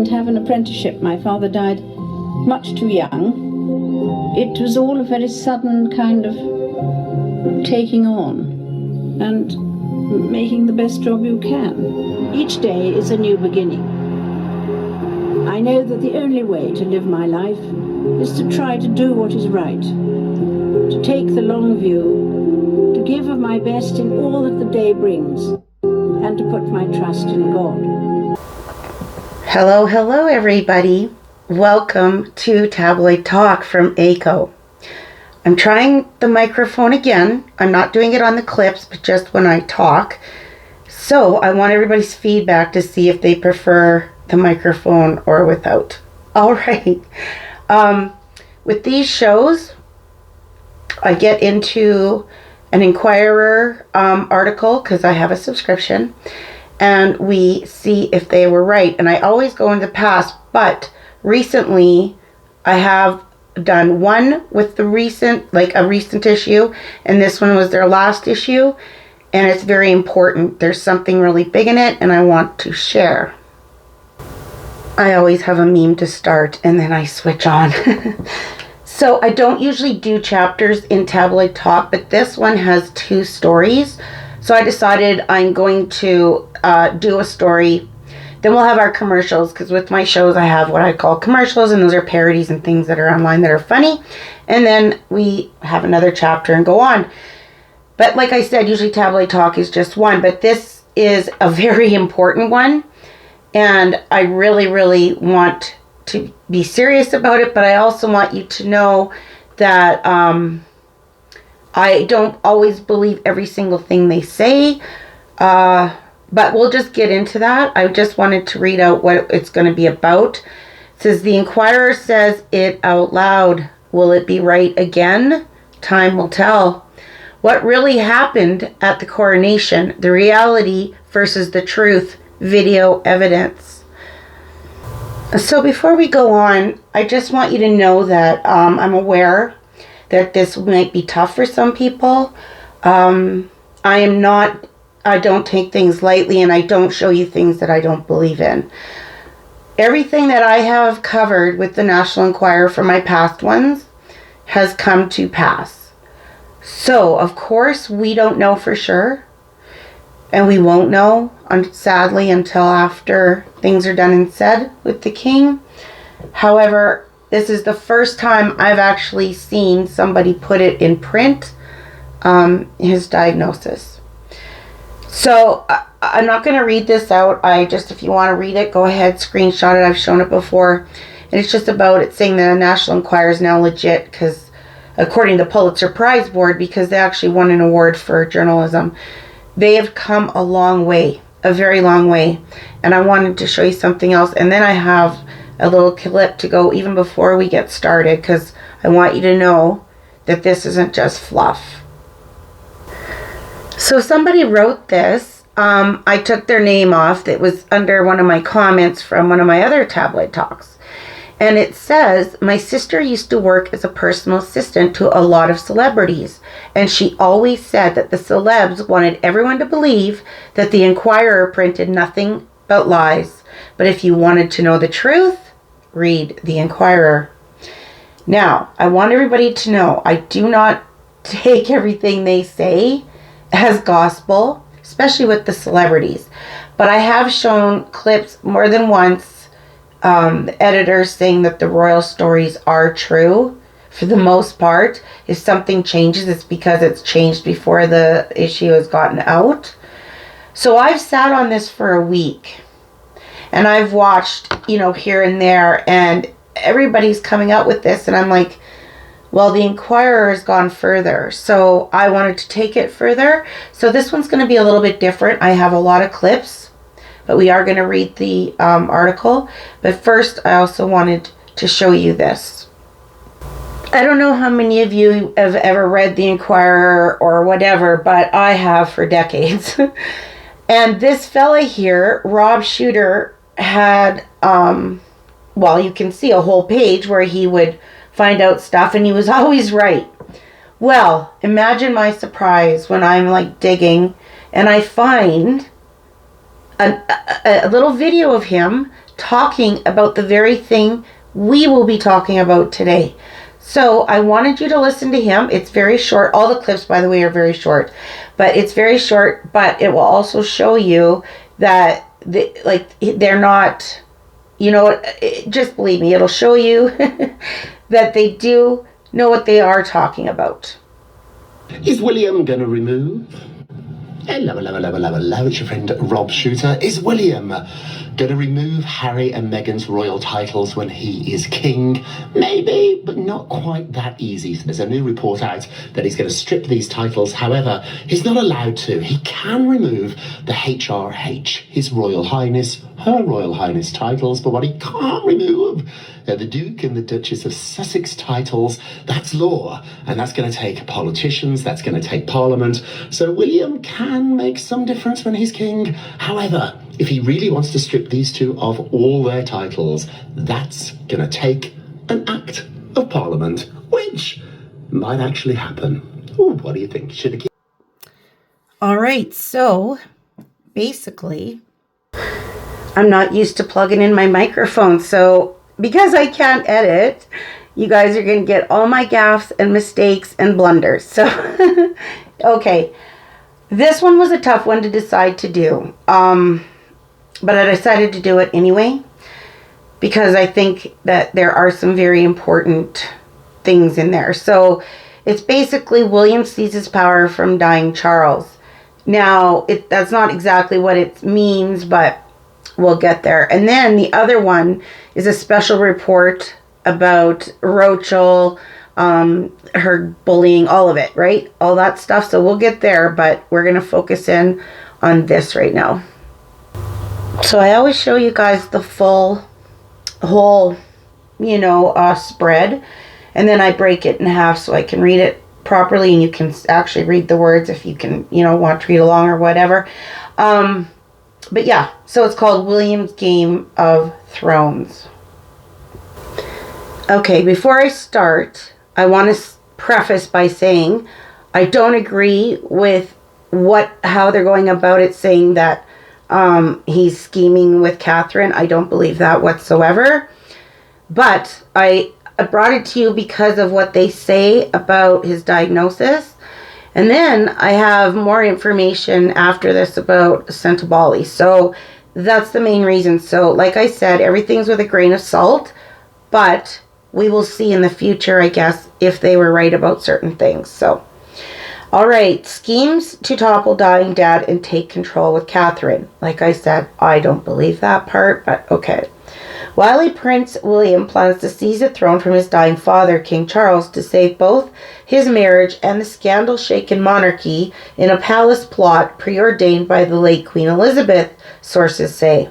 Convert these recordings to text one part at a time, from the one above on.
didn't have an apprenticeship. My father died much too young. It was all a very sudden kind of taking on and making the best job you can. Each day is a new beginning. I know that the only way to live my life is to try to do what is right, to take the long view, to give of my best in all that the day brings, and to put my trust in God. Hello everybody. Welcome to Tabloid Talk from ACO. I'm trying the microphone again. I'm not doing it on the clips, but just when I talk. So I want everybody's feedback to see if they prefer the microphone or without. All right. With these shows, I get into an Enquirer article because I have a subscription, and we see if they were right. And I always go into the past, but recently I have done one with the recent issue, and this one was their last issue, and it's very important. There's something really big in it, and I want to share. I always have a meme to start, and then I switch on. So I don't usually do chapters in Tabloid Talk, but this one has 2 stories. So I decided I'm going to do a story. Then we'll have our commercials, because with my shows I have what I call commercials, and those are parodies and things that are online that are funny. And then we have another chapter and go on. But like I said, usually Tabloid Talk is just one, but this is a very important one. And I really want to be serious about it, but I also want you to know that I don't always believe every single thing they say. But we'll just get into that. I just wanted to read out what it's going to be about. It says, the Enquirer says it out loud. Will it be right again? Time will tell. What really happened at the coronation? The reality versus the truth. Video evidence. So before we go on, I just want you to know that I'm aware that this might be tough for some people. I don't take things lightly, and I don't show you things that I don't believe in. Everything that I have covered with the National Enquirer from my past ones has come to pass. So, of course, we don't know for sure, and we won't know, sadly, until after things are done and said with the king. However, this is the first time I've actually seen somebody put it in print, his diagnosis. So I'm not going to read this out. If you want to read it, go ahead, screenshot it. I've shown it before. And it's just about it saying that the National Enquirer is now legit, because according to the Pulitzer Prize Board, because they actually won an award for journalism, they have come a long way, a very long way. And I wanted to show you something else. And then I have a little clip to go even before we get started, because I want you to know that this isn't just fluff. So somebody wrote this. I took their name off. It was under one of my comments from one of my other Tabloid Talks. And it says, my sister used to work as a personal assistant to a lot of celebrities. And she always said that the celebs wanted everyone to believe that the Enquirer printed nothing but lies. But if you wanted to know the truth, read the Enquirer. Now, I want everybody to know, I do not take everything they say as gospel, especially with the celebrities. But I have shown clips more than once, the editors saying that the royal stories are true for the most part. If something changes, it's because it's changed before the issue has gotten out. So I've sat on this for a week, and I've watched, here and there, and everybody's coming out with this, and I'm like, well, the Enquirer has gone further, so I wanted to take it further. So this one's going to be a little bit different. I have a lot of clips, but we are going to read the article. But first, I also wanted to show you this. I don't know how many of you have ever read the Enquirer or whatever, but I have for decades. And this fella here, Rob Shooter, had, you can see a whole page where he would find out stuff, and he was always right. Well, imagine my surprise when I'm digging, and I find a little video of him talking about the very thing we will be talking about today. So I wanted you to listen to him. It's very short. All the clips, by the way, are very short. But it's very short, but it will also show you that they're not, just believe me, it'll show you that they do know what they are talking about. Is William going to remove? Hello, it's your friend Rob Shooter. Is William going to remove Harry and Meghan's royal titles when he is king? Maybe, but not quite that easy. So there's a new report out that he's going to strip these titles. However, he's not allowed to. He can remove the HRH, His Royal Highness, Her Royal Highness titles, but what he can't remove the Duke and the Duchess of Sussex titles. That's law, and that's going to take politicians, that's going to take Parliament. So William can make some difference when he's king. However, if he really wants to strip these two of all their titles, that's going to take an act of Parliament, which might actually happen. Ooh, what do you think? Should it? All right, so basically, I'm not used to plugging in my microphone, so because I can't edit, you guys are going to get all my gaffes and mistakes and blunders. So, okay, this one was a tough one to decide to do, but I decided to do it anyway, because I think that there are some very important things in there. So, it's basically William seizes power from dying Charles. Now, that's not exactly what it means, but we'll get there. And then the other one is a special report about Rochelle, her bullying, all of it, right? All that stuff. So we'll get there, but we're going to focus in on this right now. So I always show you guys the whole spread. And then I break it in half so I can read it properly, and you can actually read the words if you can, want to read along or whatever. But yeah, so it's called William's Game of Thrones. Okay, before I start, I want to preface by saying I don't agree with how they're going about it, saying that he's scheming with Catherine. I don't believe that whatsoever. But I brought it to you because of what they say about his diagnosis. And then I have more information after this about Sentabali. So that's the main reason. So like I said, everything's with a grain of salt, but we will see in the future, I guess, if they were right about certain things. So, all right, schemes to topple dying dad and take control with Catherine. Like I said, I don't believe that part, but okay. Wily Prince William plans to seize the throne from his dying father, King Charles, to save both his marriage and the scandal-shaken monarchy in a palace plot preordained by the late Queen Elizabeth, sources say.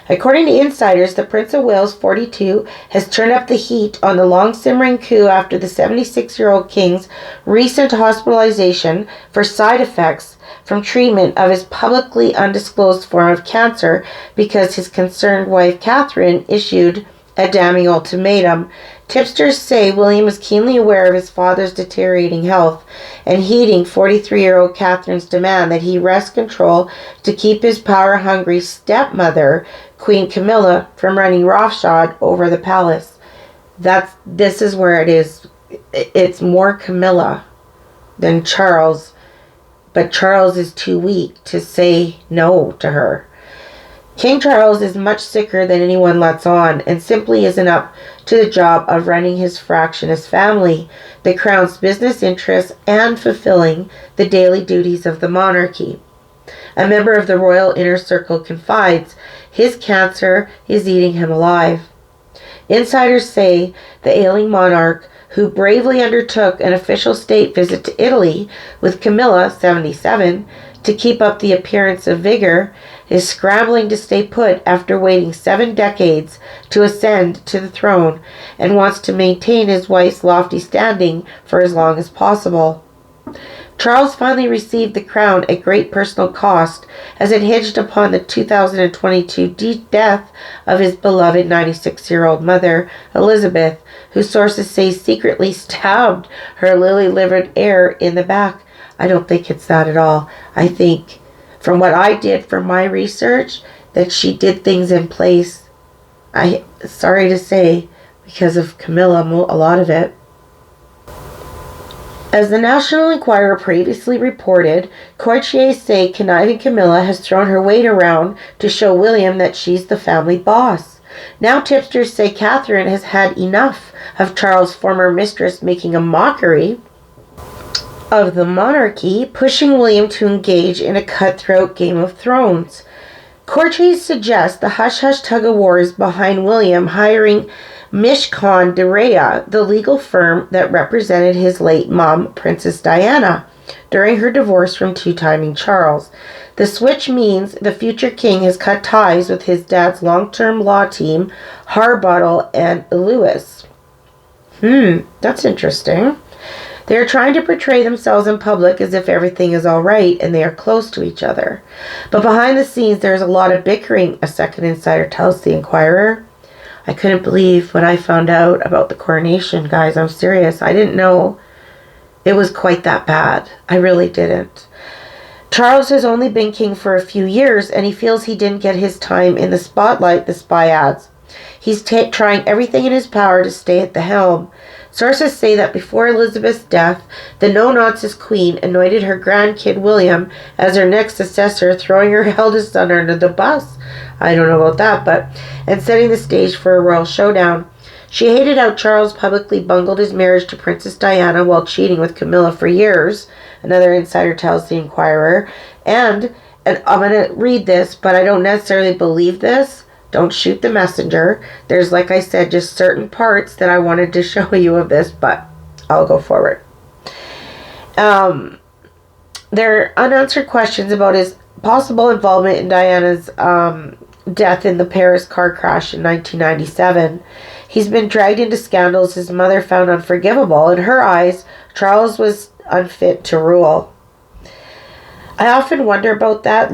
According to insiders, the Prince of Wales, 42, has turned up the heat on the long-simmering coup after the 76-year-old king's recent hospitalization for side effects from treatment of his publicly undisclosed form of cancer because his concerned wife, Catherine, issued a damning ultimatum. Tipsters say William is keenly aware of his father's deteriorating health and heeding 43-year-old Catherine's demand that he wrest control to keep his power-hungry stepmother, Queen Camilla, from running roughshod over the palace. This is where it is. It's more Camilla than Charles, but Charles is too weak to say no to her. King Charles is much sicker than anyone lets on and simply isn't up to the job of running his fractious family, the crown's business interests, and fulfilling the daily duties of the monarchy. A member of the royal inner circle confides his cancer is eating him alive. Insiders say the ailing monarch, who bravely undertook an official state visit to Italy with Camilla, 77, to keep up the appearance of vigor, is scrambling to stay put after waiting 7 decades to ascend to the throne and wants to maintain his wife's lofty standing for as long as possible. Charles finally received the crown at great personal cost as it hinged upon the 2022 death of his beloved 96-year-old mother, Elizabeth, who sources say secretly stabbed her lily-livered heir in the back. I don't think it's that at all. I think, from what I did for my research, that she did things in place Sorry to say, because of Camilla, a lot of it. As the National Enquirer previously reported, courtiers say conniving Camilla has thrown her weight around to show William that she's the family boss. Now tipsters say Catherine has had enough of Charles' former mistress making a mockery of the monarchy, pushing William to engage in a cutthroat Game of Thrones. Courtiers suggest the hush-hush tug-of-war is behind William hiring Mishcon de Rea, the legal firm that represented his late mom, Princess Diana, during her divorce from two-timing Charles. The switch means the future king has cut ties with his dad's long-term law team, Harbottle and Lewis. That's interesting. They are trying to portray themselves in public as if everything is all right and they are close to each other. But behind the scenes, there's a lot of bickering, a second insider tells the Enquirer. I couldn't believe what I found out about the coronation, guys. I'm serious. I didn't know it was quite that bad. I really didn't. Charles has only been king for a few years, and he feels he didn't get his time in the spotlight, the spy adds. He's trying everything in his power to stay at the helm. Sources say that before Elizabeth's death, the no-nonsense queen anointed her grandkid William as her next successor, throwing her eldest son under the bus. I don't know about that, and setting the stage for a royal showdown. She hated how Charles publicly bungled his marriage to Princess Diana while cheating with Camilla for years, another insider tells the Enquirer. And I'm going to read this, but I don't necessarily believe this. Don't shoot the messenger. There's, like I said, just certain parts that I wanted to show you of this, but I'll go forward. There are unanswered questions about his possible involvement in Diana's death in the Paris car crash in 1997. He's been dragged into scandals his mother found unforgivable. In her eyes, Charles was unfit to rule. I often wonder about that,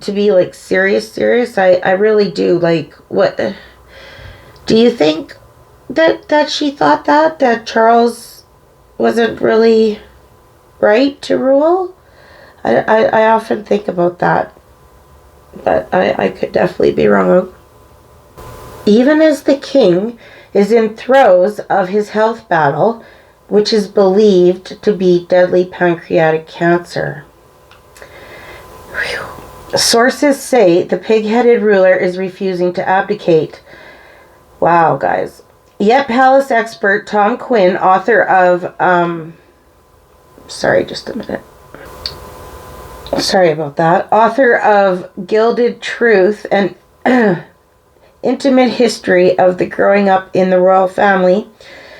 to be serious. I really do. What do you think that she thought that Charles wasn't really right to rule? I often think about that, but I could definitely be wrong. Even as the king is in throes of his health battle, which is believed to be deadly pancreatic cancer. Whew. Sources say the pig-headed ruler is refusing to abdicate. Wow, guys. Yet palace expert Tom Quinn, author of, sorry, just a minute. Sorry about that. Author of Gilded Truth and Intimate History of the Growing Up in the Royal Family,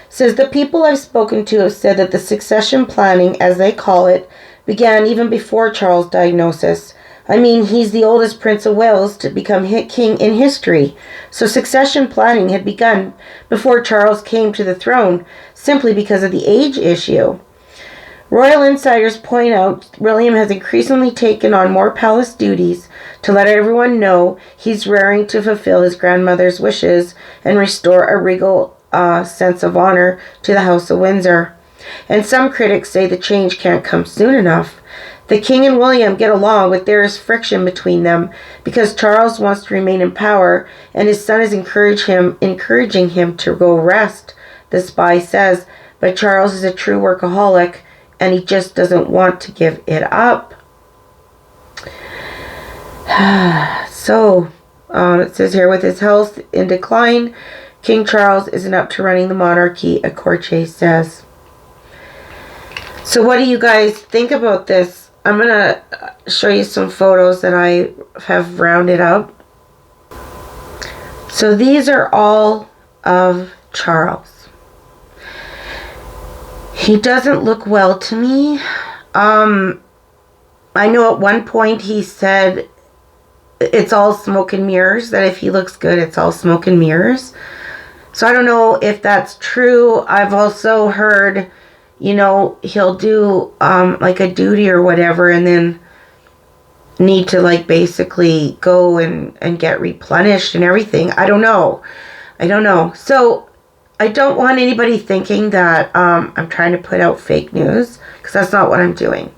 says the people I've spoken to have said that the succession planning, as they call it, began even before Charles' diagnosis. I mean, he's the oldest Prince of Wales to become king in history, so succession planning had begun before Charles came to the throne, simply because of the age issue. Royal insiders point out William has increasingly taken on more palace duties to let everyone know he's raring to fulfill his grandmother's wishes and restore a regal sense of honor to the House of Windsor. And some critics say the change can't come soon enough. The king and William get along, but there is friction between them because Charles wants to remain in power and his son is encouraging him to go rest, the spy says, but Charles is a true workaholic and he just doesn't want to give it up. So, it says here, with his health in decline, King Charles isn't up to running the monarchy, a courtier says. So what do you guys think about this? I'm going to show you some photos that I have rounded up. So these are all of Charles. He doesn't look well to me. I know at one point he said it's all smoke and mirrors, that if he looks good, it's all smoke and mirrors. So I don't know if that's true. I've also heard, he'll do a duty or whatever and then need to basically go and get replenished and everything. I don't know. So I don't want anybody thinking that I'm trying to put out fake news, because that's not what I'm doing.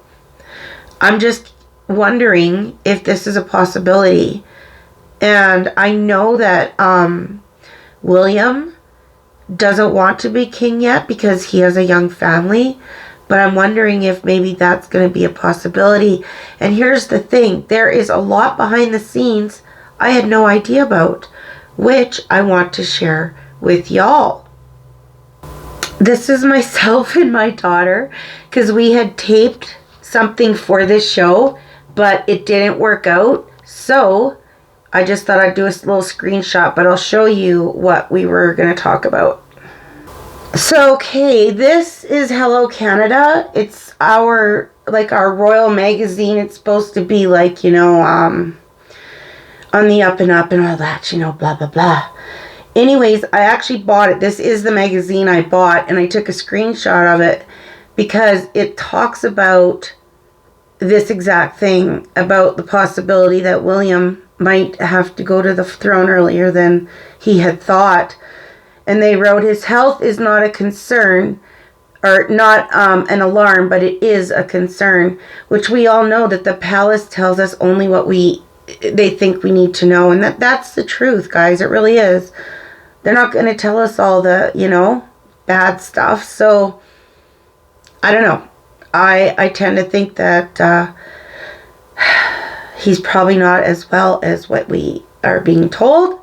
I'm just wondering if this is a possibility. And I know that William doesn't want to be king yet because he has a young family. But I'm wondering if maybe that's going to be a possibility. And here's the thing. There is a lot behind the scenes I had no idea about, which I want to share with y'all. This is myself and my daughter, because we had taped something for this show, but it didn't work out. So I just thought I'd do a little screenshot, but I'll show you what we were going to talk about. So, okay, this is Hello Canada. It's our royal magazine. It's supposed to be like, on the up and up and all that, blah, blah, blah. Anyways, I actually bought it. This is the magazine I bought, and I took a screenshot of it because it talks about this exact thing, about the possibility that William might have to go to the throne earlier than he had thought. And they wrote, his health is not a concern, or not an alarm, but it is a concern, which we all know that the palace tells us only what they think we need to know. And that's the truth, guys. It really is. They're not going to tell us all the, bad stuff. So, I don't know. I tend to think that he's probably not as well as what we are being told.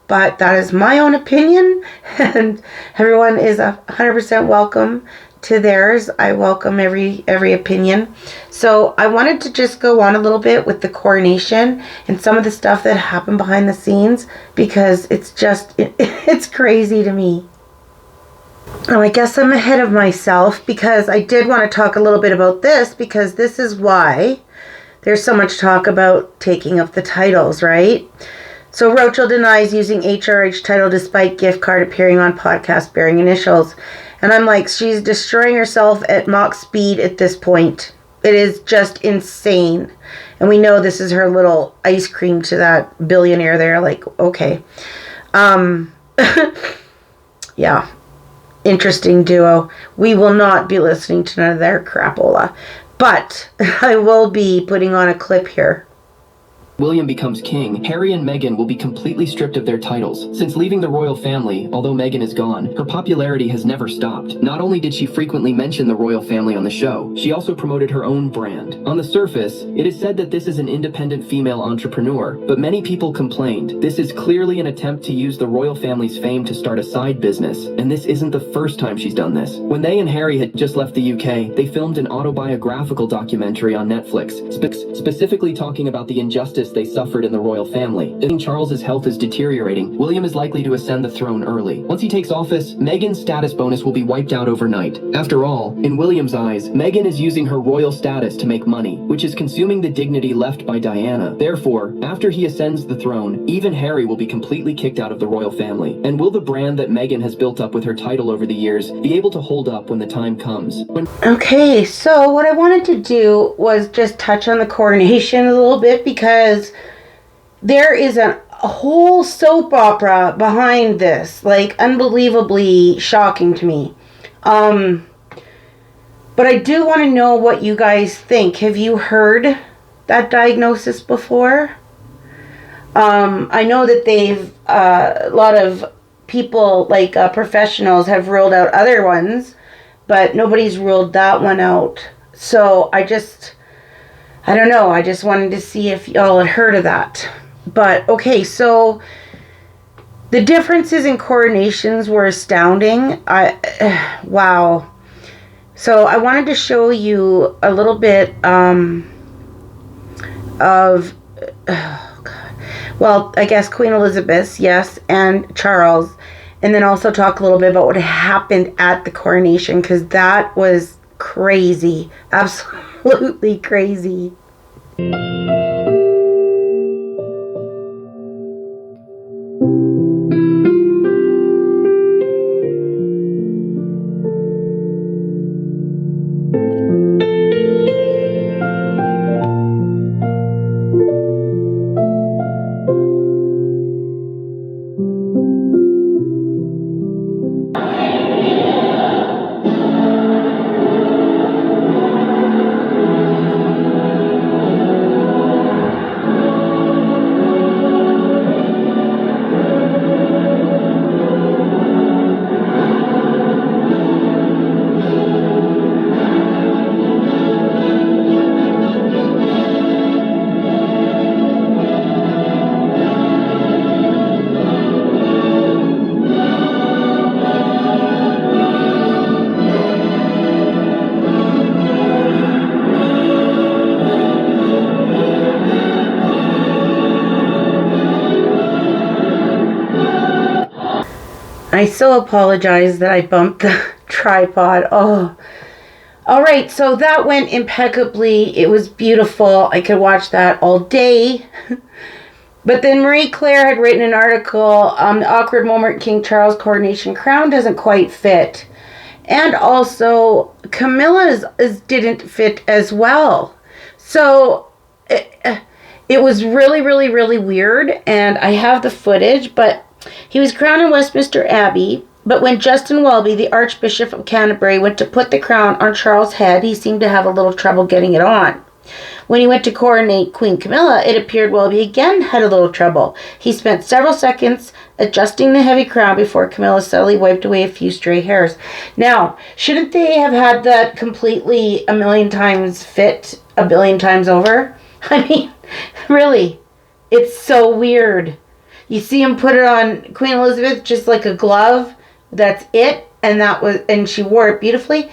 But that is my own opinion, and everyone is 100% welcome to theirs. I welcome every opinion. So I wanted to just go on a little bit with the coronation and some of the stuff that happened behind the scenes, because it's crazy to me. And I guess I'm ahead of myself, because I did want to talk a little bit about this, because this is why there's so much talk about taking of the titles, right? So Rochelle denies using HRH title despite gift card appearing on podcast bearing initials. And I'm like, she's destroying herself at Mach speed at this point. It is just insane. And we know this is her little ice cream to that billionaire there. Like, okay. Yeah. Interesting duo. We will not be listening to none of their crapola. But I will be putting on a clip here. William becomes king, Harry and Meghan will be completely stripped of their titles. Since leaving the royal family, although Meghan is gone, her popularity has never stopped. Not only did she frequently mention the royal family on the show, she also promoted her own brand. On the surface, it is said that this is an independent female entrepreneur, but many people complained. This is clearly an attempt to use the royal family's fame to start a side business, and this isn't the first time she's done this. When they and Harry had just left the UK, they filmed an autobiographical documentary on Netflix, specifically talking about the injustice they suffered in the royal family. If King Charles's health is deteriorating, William is likely to ascend the throne early. Once he takes office, Meghan's status bonus will be wiped out overnight. After all, in William's eyes, Meghan is using her royal status to make money, which is consuming the dignity left by Diana. Therefore, after he ascends the throne, even Harry will be completely kicked out of the royal family. And will the brand that Meghan has built up with her title over the years be able to hold up when the time comes? Okay, so what I wanted to do was just touch on the coronation a little bit, because there is a whole soap opera behind this, like unbelievably shocking to me. But I do want to know what you guys think. Have you heard that diagnosis before? I know that they've, a lot of people, like professionals, have ruled out other ones, but nobody's ruled that one out. So I don't know. I just wanted to see if y'all had heard of that. But, okay, so the differences in coronations were astounding. Wow. So I wanted to show you a little bit of, well, I guess Queen Elizabeth, yes, and Charles. And then also talk a little bit about what happened at the coronation, because that was crazy. Absolutely crazy. I so apologize that I bumped the tripod. Oh. All right, so that went impeccably. It was beautiful. I could watch that all day. But then Marie Claire had written an article, the awkward moment King Charles' coronation crown doesn't quite fit. And also, Camilla's didn't fit as well. So it was really, really, really weird. And I have the footage, but he was crowned in Westminster Abbey. But when Justin Welby, the Archbishop of Canterbury, went to put the crown on Charles' head, he seemed to have a little trouble getting it on. When he went to coronate Queen Camilla, it appeared Welby again had a little trouble. He spent several seconds adjusting the heavy crown before Camilla subtly wiped away a few stray hairs. Now, shouldn't they have had that completely a million times fit a billion times over? I mean, really, it's so weird. You see him put it on Queen Elizabeth just like a glove. That's it, and she wore it beautifully.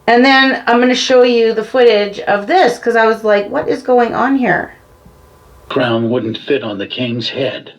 And then I'm going to show you the footage of this because I was like, what is going on here? Crown wouldn't fit on the king's head.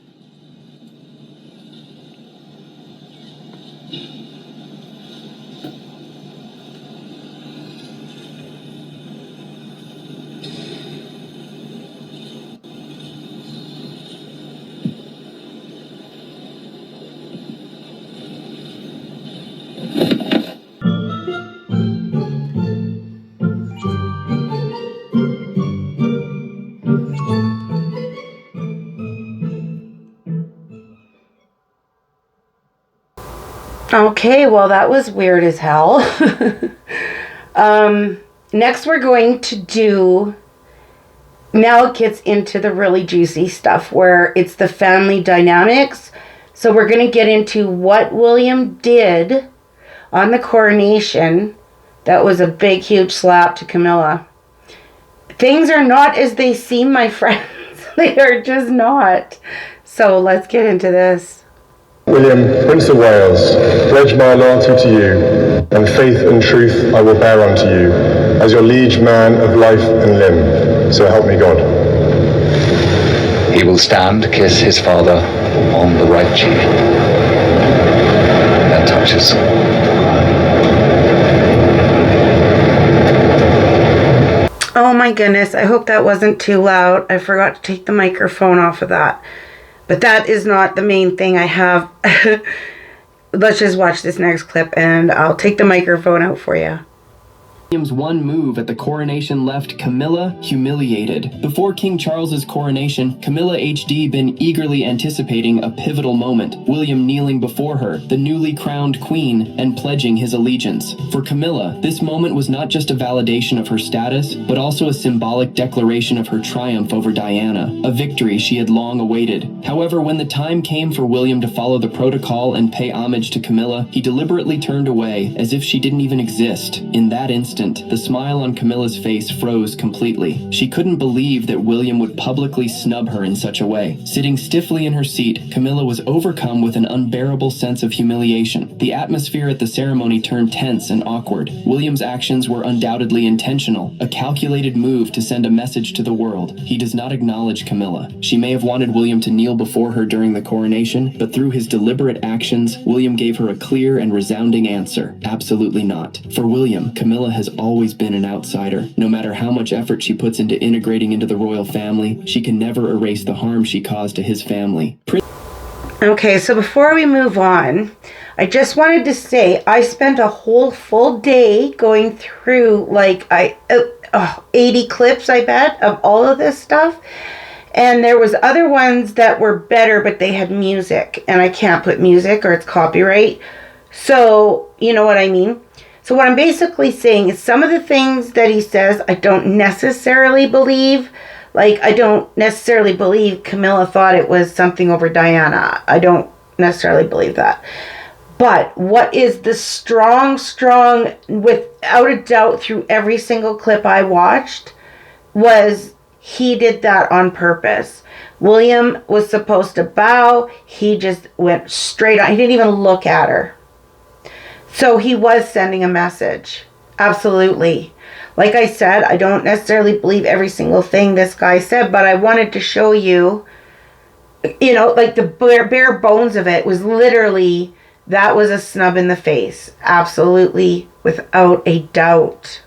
Okay, well, that was weird as hell. Next, we're going to do... Now it gets into the really juicy stuff where it's the family dynamics. So we're going to get into what William did on the coronation. That was a big, huge slap to Camilla. Things are not as they seem, my friends. They are just not. So let's get into this. William, Prince of Wales, pledge my loyalty to you, and faith and truth I will bear unto you, as your liege man of life and limb. So help me God. He will stand, kiss his father on the right cheek, and touch his Oh my goodness, I hope that wasn't too loud. I forgot to take the microphone off of that. But that is not the main thing I have. Let's just watch this next clip and I'll take the microphone out for you. William's one move at the coronation left Camilla humiliated. Before King Charles's coronation, Camilla HD been eagerly anticipating a pivotal moment, William kneeling before her, the newly crowned queen, and pledging his allegiance. For Camilla, this moment was not just a validation of her status, but also a symbolic declaration of her triumph over Diana, a victory she had long awaited. However, when the time came for William to follow the protocol and pay homage to Camilla, he deliberately turned away, as if she didn't even exist. In that instant, the smile on Camilla's face froze completely. She couldn't believe that William would publicly snub her in such a way. Sitting stiffly in her seat, Camilla was overcome with an unbearable sense of humiliation. The atmosphere at the ceremony turned tense and awkward. William's actions were undoubtedly intentional, a calculated move to send a message to the world. He does not acknowledge Camilla. She may have wanted William to kneel before her during the coronation, but through his deliberate actions, William gave her a clear and resounding answer: absolutely not. For William, Camilla has always been an outsider. No matter how much effort she puts into integrating into the royal family, she can never erase the harm she caused to his family. Okay, so before we move on, I just wanted to say I spent a whole full day going through 80 clips, I bet, of all of this stuff. And there was other ones that were better, but they had music, and I can't put music or it's copyright. So, you know what I mean? So what I'm basically saying is some of the things that he says I don't necessarily believe. Like, I don't necessarily believe Camilla thought it was something over Diana. I don't necessarily believe that. But what is the strong, without a doubt through every single clip I watched, was he did that on purpose. William was supposed to bow. He just went straight on. He didn't even look at her. So he was sending a message. Absolutely. Like I said, I don't necessarily believe every single thing this guy said, but I wanted to show you, like the bare bones of it was literally That was a snub in the face. Absolutely, without a doubt.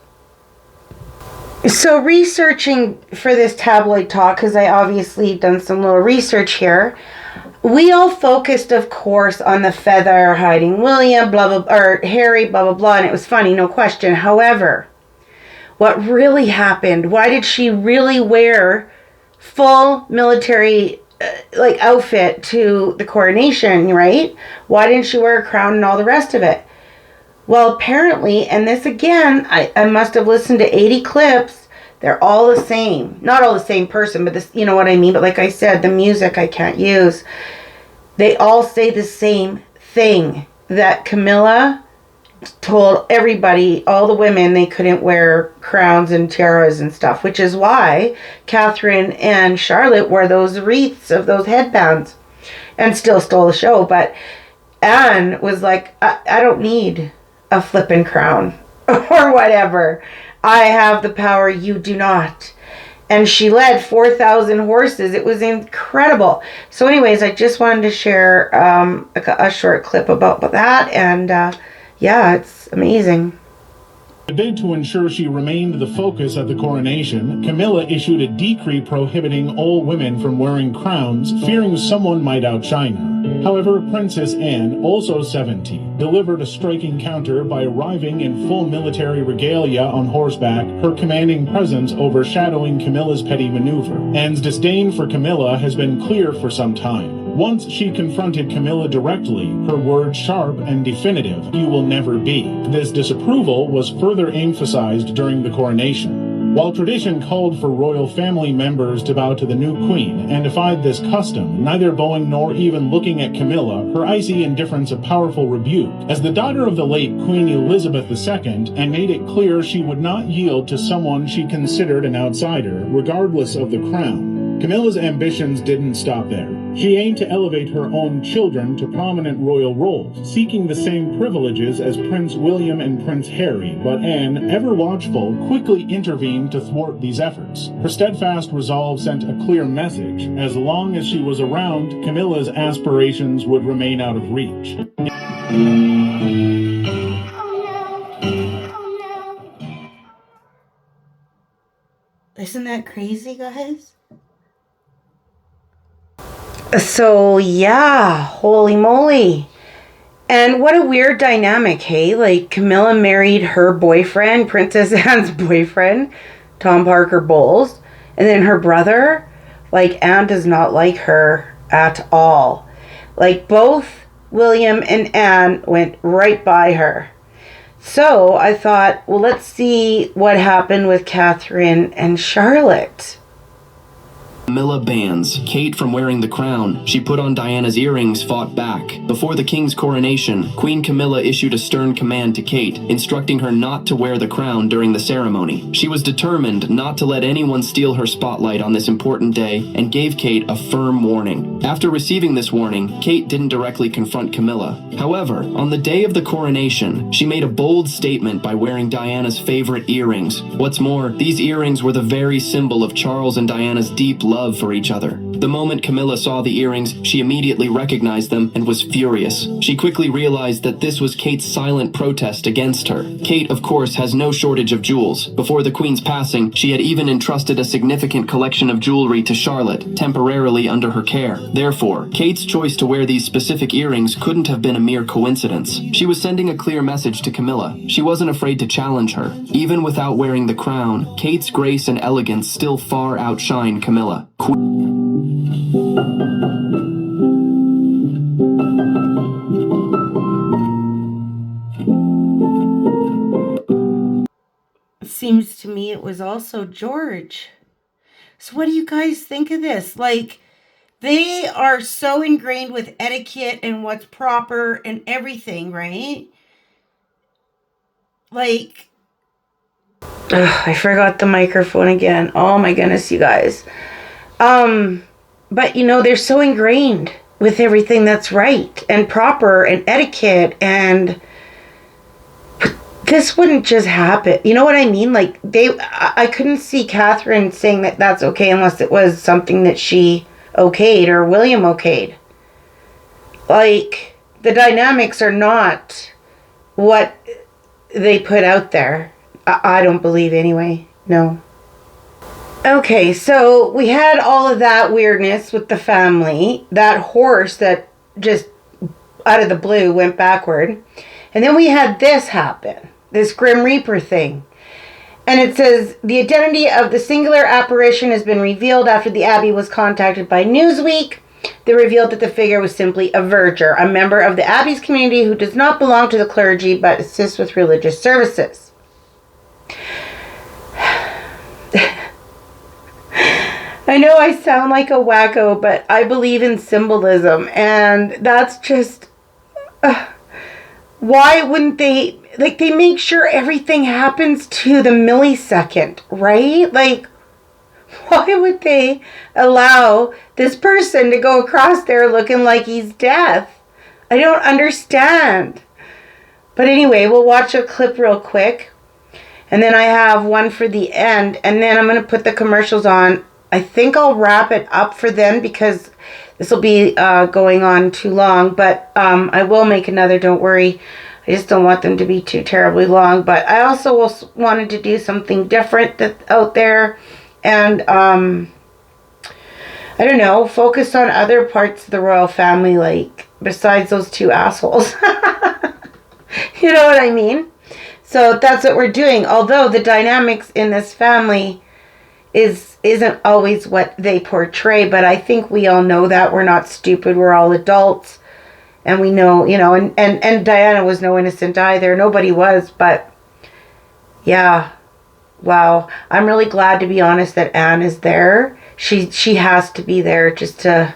So researching for this tabloid talk, because I obviously done some little research here, we all focused, of course, on the feather hiding William, blah, blah, or Harry, blah, blah, blah, and it was funny, no question. However, what really happened, why did she really wear full military outfit to the coronation, right? Why didn't she wear a crown and all the rest of it? Well, apparently, and this again, I must have listened to 80 clips. They're all the same. Not all the same person, but this, you know what I mean? But like I said, the music I can't use. They all say the same thing. That Camilla told everybody, all the women, they couldn't wear crowns and tiaras and stuff. Which is why Catherine and Charlotte wore those wreaths of those headbands. And still stole the show. But Anne was like, I don't need a flippin' crown or whatever. I have the power, you do not. And she led 4,000 horses. It was incredible. So anyways, I just wanted to share a short clip about that. And yeah, it's amazing. A bid to ensure she remained the focus at the coronation, Camilla issued a decree prohibiting all women from wearing crowns, fearing someone might outshine her. However, Princess Anne, also 70, delivered a striking counter by arriving in full military regalia on horseback, her commanding presence overshadowing Camilla's petty maneuver. Anne's disdain for Camilla has been clear for some time. Once she confronted Camilla directly, her words sharp and definitive, "You will never be." This disapproval was further emphasized during the coronation. While tradition called for royal family members to bow to the new queen and defied this custom, neither bowing nor even looking at Camilla, her icy indifference a powerful rebuke. As the daughter of the late Queen Elizabeth II, and made it clear she would not yield to someone she considered an outsider, regardless of the crown. Camilla's ambitions didn't stop there. She aimed to elevate her own children to prominent royal roles, seeking the same privileges as Prince William and Prince Harry, but Anne, ever watchful, quickly intervened to thwart these efforts. Her steadfast resolve sent a clear message: as long as she was around, Camilla's aspirations would remain out of reach. Isn't that crazy, guys? So, yeah, holy moly. And what a weird dynamic, hey? Like, Camilla married her boyfriend, Princess Anne's boyfriend, Tom Parker Bowles. And then her brother, like, Anne does not like her at all. Like, both William and Anne went right by her. So, I thought, well, let's see what happened with Catherine and Charlotte. Camilla bans Kate from wearing the crown. She put on Diana's earrings, fought back. Before the king's coronation, Queen Camilla issued a stern command to Kate, instructing her not to wear the crown during the ceremony. She was determined not to let anyone steal her spotlight on this important day and gave Kate a firm warning. After receiving this warning, Kate didn't directly confront Camilla. However, on the day of the coronation, she made a bold statement by wearing Diana's favorite earrings. What's more, these earrings were the very symbol of Charles and Diana's deep love for each other. The moment Camilla saw the earrings, she immediately recognized them and was furious. She quickly realized that this was Kate's silent protest against her. Kate, of course, has no shortage of jewels. Before the Queen's passing, she had even entrusted a significant collection of jewelry to Charlotte, temporarily under her care. Therefore, Kate's choice to wear these specific earrings couldn't have been a mere coincidence. She was sending a clear message to Camilla. She wasn't afraid to challenge her. Even without wearing the crown, Kate's grace and elegance still far outshine Camilla. It seems to me it was also George. So what do you guys think of this? Like, they are so ingrained with etiquette and what's proper and everything, right? Like, I forgot the microphone again. Oh my goodness, you guys. But you know, they're so ingrained with everything that's right and proper and etiquette, and this wouldn't just happen. You know what I mean? Like, I couldn't see Catherine saying that that's okay unless it was something that she okayed or William okayed. Like, the dynamics are not what they put out there. I don't believe anyway. No. Okay, so we had all of that weirdness with the family. That horse that just out of the blue went backward. And then we had this happen. This Grim Reaper thing. And it says, the identity of the singular apparition has been revealed after the Abbey was contacted by Newsweek. They revealed that the figure was simply a verger, a member of the Abbey's community who does not belong to the clergy but assists with religious services. I know I sound like a wacko, but I believe in symbolism, and that's just... why wouldn't they... Like, they make sure everything happens to the millisecond, right? Like, why would they allow this person to go across there looking like he's death? I don't understand. But anyway, we'll watch a clip real quick. And then I have one for the end. And then I'm going to put the commercials on. I think I'll wrap it up for then because this will be going on too long. But I will make another, don't worry. I just don't want them to be too terribly long. But I also wanted to do something different out there. And, I don't know, focus on other parts of the royal family, like, besides those two assholes. You know what I mean? So that's what we're doing. Although the dynamics in this family isn't always what they portray. But I think we all know that. We're not stupid. We're all adults. And we know, you know, and Diana was no innocent either. Nobody was, but yeah. Wow. I'm really glad, to be honest, that Anne is there. She has to be there just to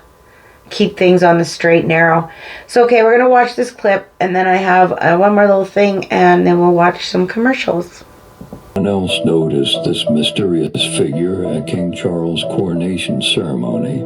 keep things on the straight and narrow. So, okay, we're going to watch this clip, and then I have one more little thing, and then we'll watch some commercials. No one else noticed this mysterious figure at King Charles' coronation ceremony.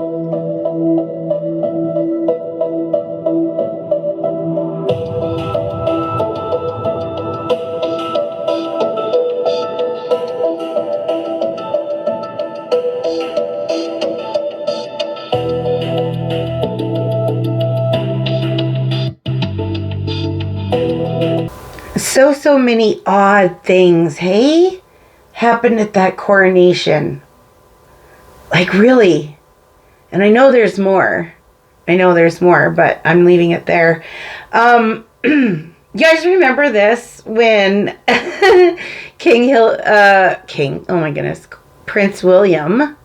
So many odd things, hey, happened at that coronation. Like, really. And I know there's more. But I'm leaving it there. You guys remember this when Prince William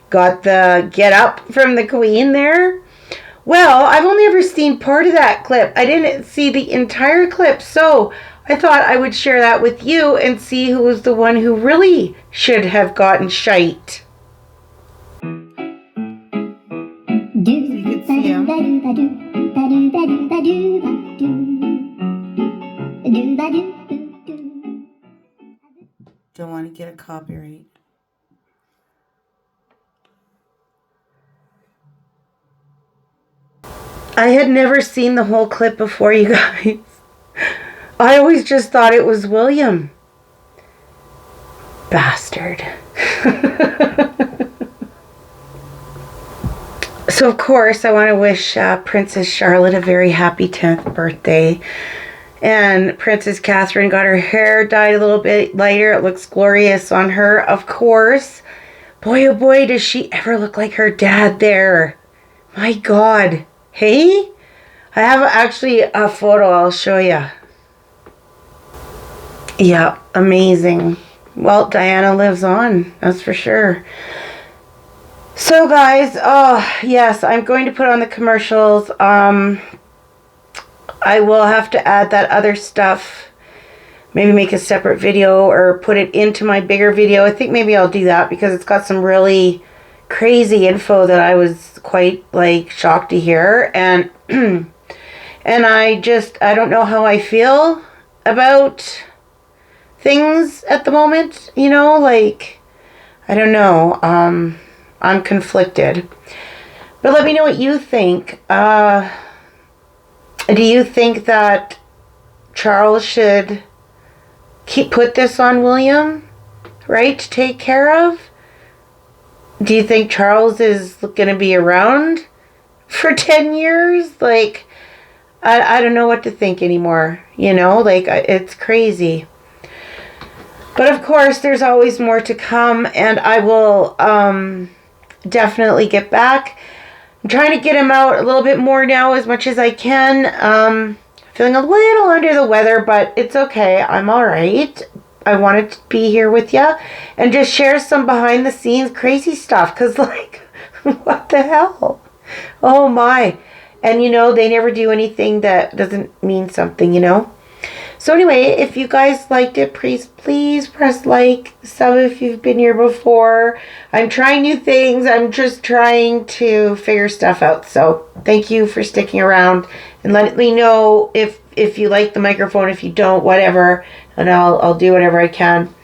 got the get up from the Queen there? Well, I've only ever seen part of that clip. I didn't see the entire clip, so I thought I would share that with you and see who was the one who really should have gotten shite. You can see him. Don't want to get a copyright. I had never seen the whole clip before, you guys. I always just thought it was William. Bastard. So, of course, I want to wish Princess Charlotte a very happy 10th birthday. And Princess Catherine got her hair dyed a little bit lighter. It looks glorious on her, of course. Boy, oh boy, does she ever look like her dad there. My God. Hey? I have actually a photo I'll show you. Yeah, amazing. Well, Diana lives on, that's for sure. So, guys, oh, yes, I'm going to put on the commercials. I will have to add that other stuff. Maybe make a separate video or put it into my bigger video. I think maybe I'll do that because it's got some really crazy info that I was quite, like, shocked to hear. And, and I don't know how I feel about things at the moment, you know, like, I don't know, I'm conflicted, but let me know what you think. Do you think that Charles should put this on William, right, to take care of? Do you think Charles is going to be around for 10 years? Like, I don't know what to think anymore. You know, like, it's crazy. But of course, there's always more to come, and I will definitely get back. I'm trying to get him out a little bit more now, as much as I can. Feeling a little under the weather, but it's okay. I'm all right. I wanted to be here with you and just share some behind the scenes crazy stuff, because, like, what the hell? Oh my. And, you know, they never do anything that doesn't mean something, you know. So anyway, if you guys liked it, please press like, sub if you've been here before. I'm trying new things. I'm just trying to figure stuff out. So thank you for sticking around and let me know if you like the microphone, if you don't, whatever, and I'll do whatever I can.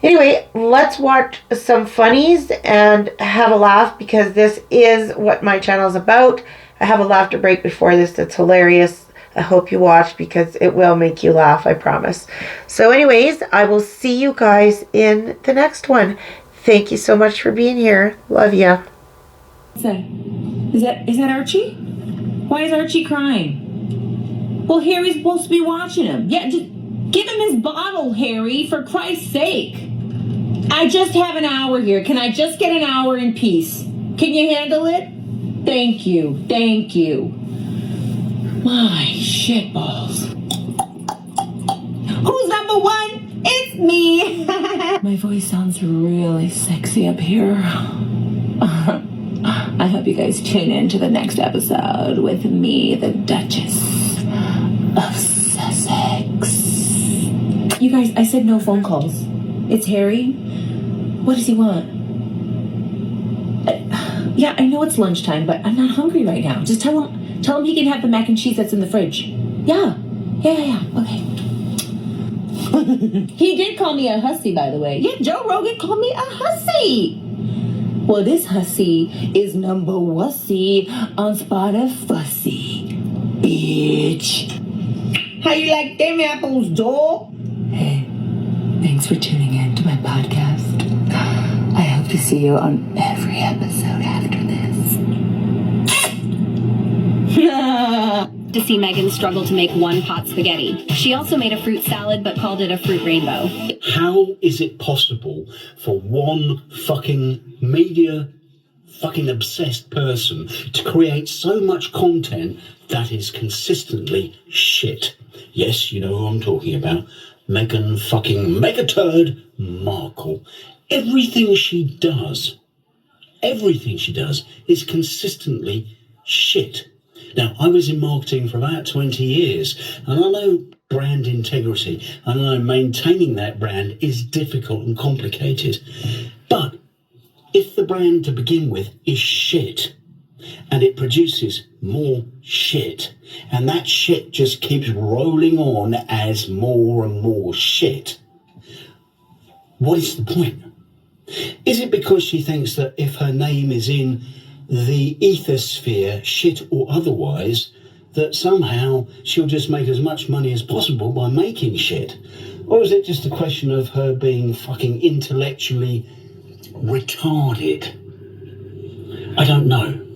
Anyway, let's watch some funnies and have a laugh, because this is what my channel is about. I have a laughter break before this that's hilarious. I hope you watch, because it will make you laugh, I promise. So anyways, I will see you guys in the next one. Thank you so much for being here. Love ya. Is that Archie? Why is Archie crying? Well, Harry's supposed to be watching him. Yeah, just give him his bottle, Harry, for Christ's sake. I just have an hour here. Can I just get an hour in peace? Can you handle it? Thank you. Thank you. My shitballs. Who's number one? It's me. My voice sounds really sexy up here. I hope you guys tune in to the next episode with me, the Duchess of Sussex. You guys, I said no phone calls. It's Harry. What does he want? Yeah, I know it's lunchtime, but I'm not hungry right now. Just tell him he can have the mac and cheese that's in the fridge. Yeah. Okay. He did call me a hussy, by the way. Yeah, Joe Rogan called me a hussy. Well, this hussy is number wussy on Spotify. Bitch. How you like them apples, dog? Hey, thanks for tuning in to my podcast. I hope to see you on every episode after this. To see Meghan struggle to make one pot spaghetti. She also made a fruit salad but called it a fruit rainbow. How is it possible for one fucking media fucking obsessed person to create so much content that is consistently shit? Yes, you know who I'm talking about. Meghan fucking megaturd Markle. Everything she does is consistently shit. Now, I was in marketing for about 20 years, and I know brand integrity, and I know maintaining that brand is difficult and complicated. But if the brand to begin with is shit, and it produces more shit, and that shit just keeps rolling on as more and more shit, what is the point? Is it because she thinks that if her name is in the ethosphere, shit or otherwise, that somehow she'll just make as much money as possible by making shit? Or is it just a question of her being fucking intellectually retarded? I don't know.